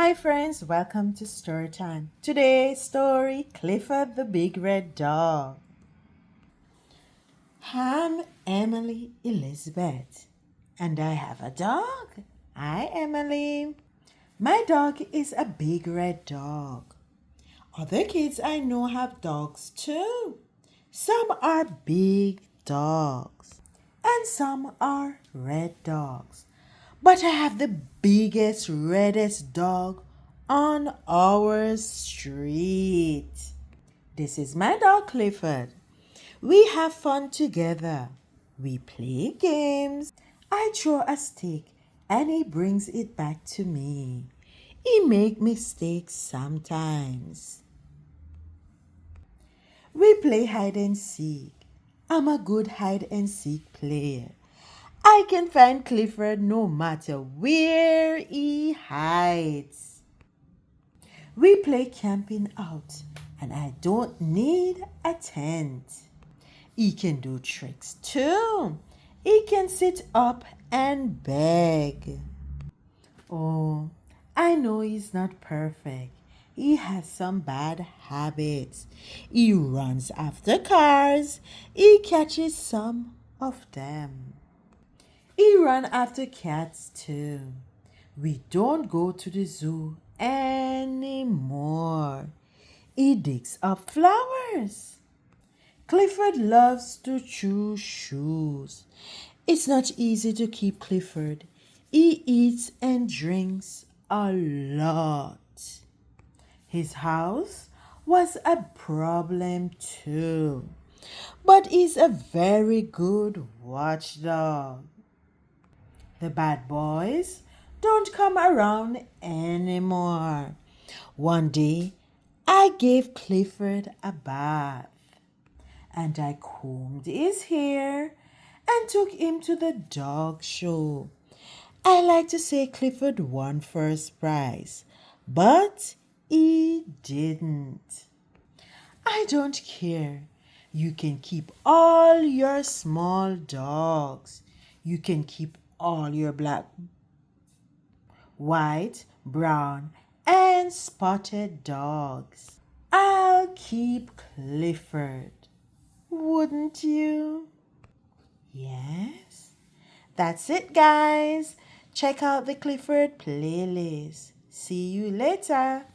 Hi friends, welcome to Storytime. Today's story, Clifford the Big Red Dog. I'm Emily Elizabeth, and I have a dog. Hi Emily. My dog is a big red dog. Other kids I know have dogs too. Some are big dogs, and some are red dogs. But I have the biggest, reddest dog on our street. This is my dog Clifford. We have fun together. We play games. I throw a stick and he brings it back to me. He make mistakes sometimes. We play hide and seek. I'm a good hide and seek player. I can find Clifford no matter where he hides. We play camping out, and I don't need a tent. He can do tricks too. He can sit up and beg. Oh, I know he's not perfect. He has some bad habits. He runs after cars. He catches some of them. He ran after cats too. We don't go to the zoo anymore. He digs up flowers. Clifford loves to chew shoes. It's not easy to keep Clifford. He eats and drinks a lot. His house was a problem too, but he's a very good watchdog. The bad boys don't come around anymore. One day, I gave Clifford a bath and I combed his hair and took him to the dog show. I like to say Clifford won first prize, but he didn't. I don't care. You can keep all your small dogs. You can keep all your black, white, brown, and spotted dogs. I'll keep Clifford. Wouldn't you? Yes. That's it, guys. Check out the Clifford playlist. See you later.